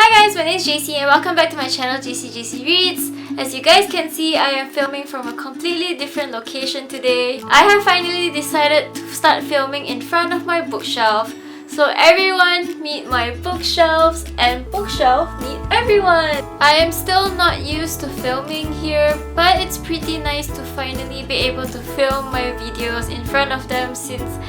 Hi guys, my name is JC and welcome back to my channel JC Reads. As you guys can see, I am filming from a completely different location today. I have finally decided to start filming in front of my bookshelf. So everyone meet my bookshelves and bookshelf meet everyone. I am still not used to filming here, but it's pretty nice to finally be able to film my videos in front of them since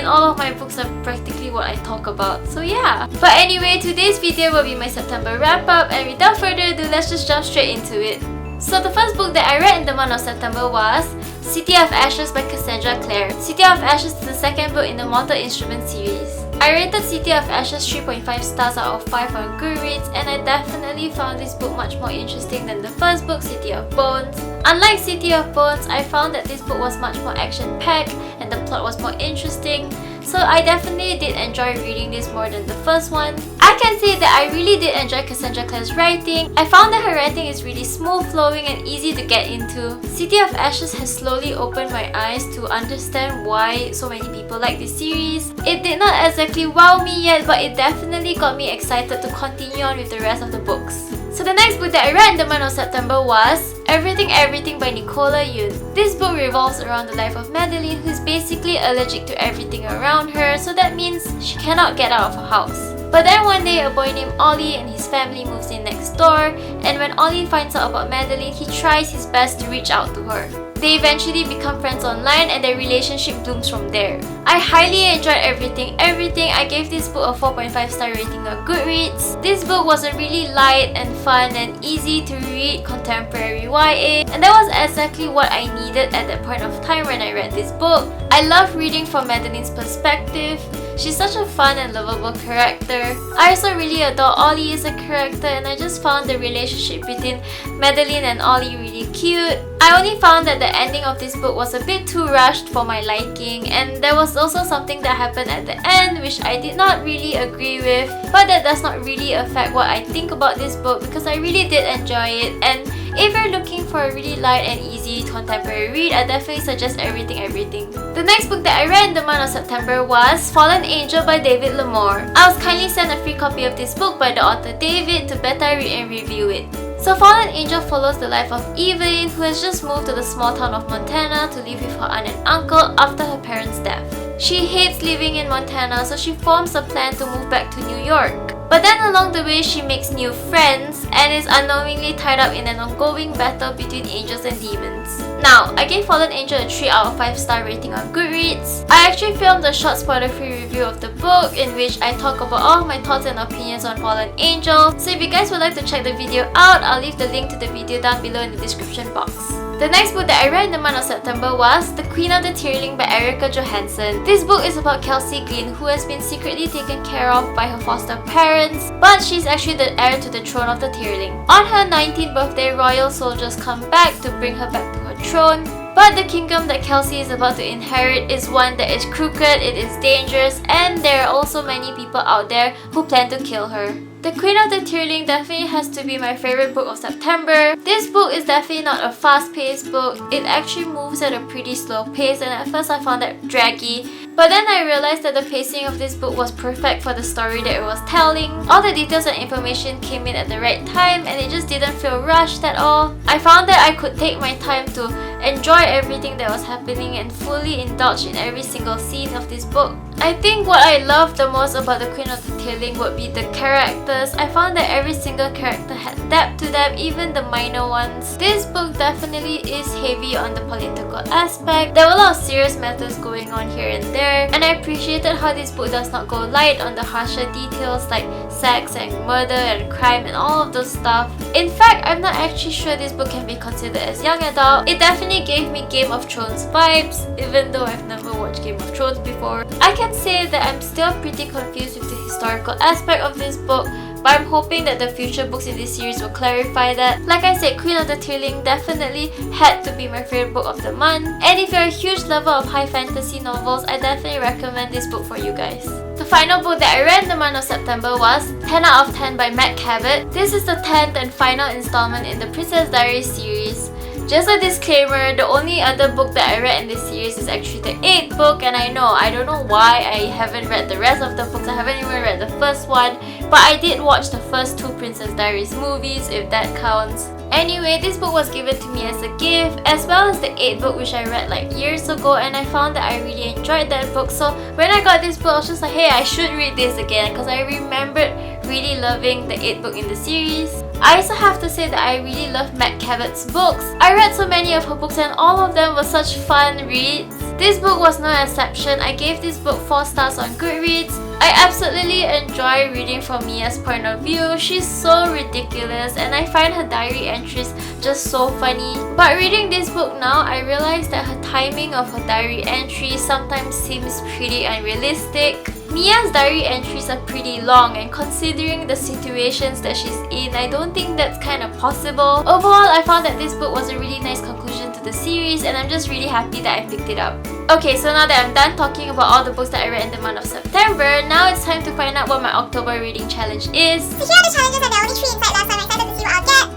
all of my books are practically what I talk about, so yeah. But anyway, today's video will be my September wrap up, and without further ado, let's just jump straight into it. So the first book that I read in the month of September was City of Ashes by Cassandra Clare. City of Ashes is the second book in the Mortal Instruments series. I rated City of Ashes 3.5 stars out of 5 on Goodreads, and I definitely found this book much more interesting than the first book, City of Bones. Unlike City of Bones, I found that this book was much more action-packed and the plot was more interesting, so I definitely did enjoy reading this more than the first one. I can say that I really did enjoy Cassandra Clare's writing. I found that her writing is really smooth flowing and easy to get into. City of Ashes has slowly opened my eyes to understand why so many people like this series. It did not exactly wow me yet, but it definitely got me excited to continue on with the rest of the books. So the next book that I read in the month of September was Everything by Nicola, Yoon. This book revolves around the life of Madeline, who is basically allergic to everything around her, so that means she cannot get out of her house. But then one day, a boy named Ollie and his family moves in next door, and when Ollie finds out about Madeline, he tries his best to reach out to her. They eventually become friends online and their relationship blooms from there. I highly enjoyed Everything. I gave this book a 4.5 star rating on Goodreads. This book was a really light and fun and easy to read contemporary YA, and that was exactly what I needed at that point of time when I read this book. I love reading from Madeline's perspective. She's such a fun and lovable character. I also really adore Ollie as a character, and I just found the relationship between Madeline and Ollie really cute. I only found that the ending of this book was a bit too rushed for my liking, and there was also something that happened at the end which I did not really agree with, but that does not really affect what I think about this book because I really did enjoy it. And if you're looking for a really light and easy contemporary read, I definitely suggest Everything. The next book that I read in the month of September was Fallen Angel by David Lamour. I was kindly sent a free copy of this book by the author David to beta read and review it. So Fallen Angel follows the life of Evelyn, who has just moved to the small town of Montana to live with her aunt and uncle after her parents' death. She hates living in Montana, so she forms a plan to move back to New York. But then along the way, she makes new friends and is unknowingly tied up in an ongoing battle between angels and demons. Now, I gave Fallen Angel a 3 out of 5 star rating on Goodreads. I actually filmed a short spoiler-free review of the book in which I talk about all my thoughts and opinions on Fallen Angel. So if you guys would like to check the video out, I'll leave the link to the video down below in the description box. The next book that I read in the month of September was The Queen of the Tearling by Erika Johansen. This book is about Kelsey Glynn, who has been secretly taken care of by her foster parents, but she's actually the heir to the throne of the Tearling. On her 19th birthday, royal soldiers come back to bring her back to her throne. But the kingdom that Kelsey is about to inherit is one that is crooked, it is dangerous, and there are also many people out there who plan to kill her. The Queen of the Tearling definitely has to be my favorite book of September. This book is definitely not a fast-paced book. It actually moves at a pretty slow pace, and at first I found that draggy. But then I realized that the pacing of this book was perfect for the story that it was telling. All the details and information came in at the right time, and it just didn't feel rushed at all. I found that I could take my time to enjoy everything that was happening and fully indulge in every single scene of this book. I think what I loved the most about The Queen of the Tearling would be the characters. I found that every single character had depth to them, even the minor ones. This book definitely is heavy on the political aspect. There were a lot of serious matters going on here and there, and I appreciated how this book does not go light on the harsher details like sex and murder and crime and all of those stuff. In fact, I'm not actually sure this book can be considered as young adult. It definitely gave me Game of Thrones vibes, even though I've never watched Game of Thrones before. I can say that I'm still pretty confused with the historical aspect of this book, but I'm hoping that the future books in this series will clarify that. Like I said, Queen of the Tearling definitely had to be my favorite book of the month. And if you're a huge lover of high fantasy novels, I definitely recommend this book for you guys. The final book that I read in the month of September was 10 out of 10 by Meg Cabot. This is the 10th and final installment in the Princess Diaries series. Just a disclaimer, the only other book that I read in this series is actually the 8th book, and I don't know why I haven't read the rest of the books. I haven't even read the first one, but I did watch the first 2 Princess Diaries movies, if that counts. Anyway, this book was given to me as a gift, as well as the 8th book which I read like years ago, and I found that I really enjoyed that book. So when I got this book, I was just like, hey, I should read this again, because I remembered really loving the 8th book in the series. I also have to say that I really love Meg Cabot's books. I read so many of her books and all of them were such fun reads. This book was no exception. I gave this book 4 stars on Goodreads. I absolutely enjoy reading from Mia's point of view. She's so ridiculous and I find her diary entries just so funny. But reading this book now, I realized that her timing of her diary entries sometimes seems pretty unrealistic. Mia's diary entries are pretty long, and considering the situations that she's in, I don't think that's kind of possible. Overall, I found that this book was a really nice conclusion to the series, and I'm just really happy that I picked it up. Okay, so now that I'm done talking about all the books that I read in the month of September, now it's time to find out what my October reading challenge is. So here are the challenges, and there are only 3 inside last time. I'm excited to see what I'll get.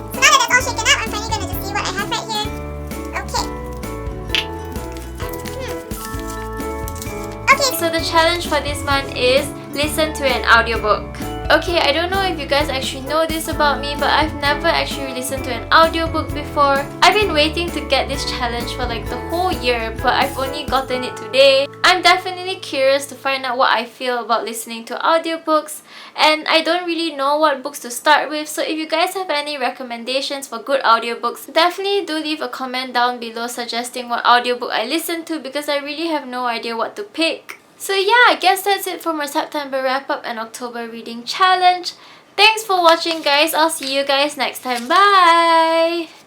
So now that that's all shaken up, I'm finally gonna just see what I have right here. Okay. Okay. So the challenge for this month is listen to an audiobook. Okay, I don't know if you guys actually know this about me, but I've never actually listened to an audiobook before. I've been waiting to get this challenge for like the whole year, but I've only gotten it today. I'm definitely curious to find out what I feel about listening to audiobooks, and I don't really know what books to start with, so if you guys have any recommendations for good audiobooks, definitely do leave a comment down below suggesting what audiobook I listen to, because I really have no idea what to pick. So yeah, I guess that's it for my September wrap-up and October reading challenge. Thanks for watching guys. I'll see you guys next time. Bye!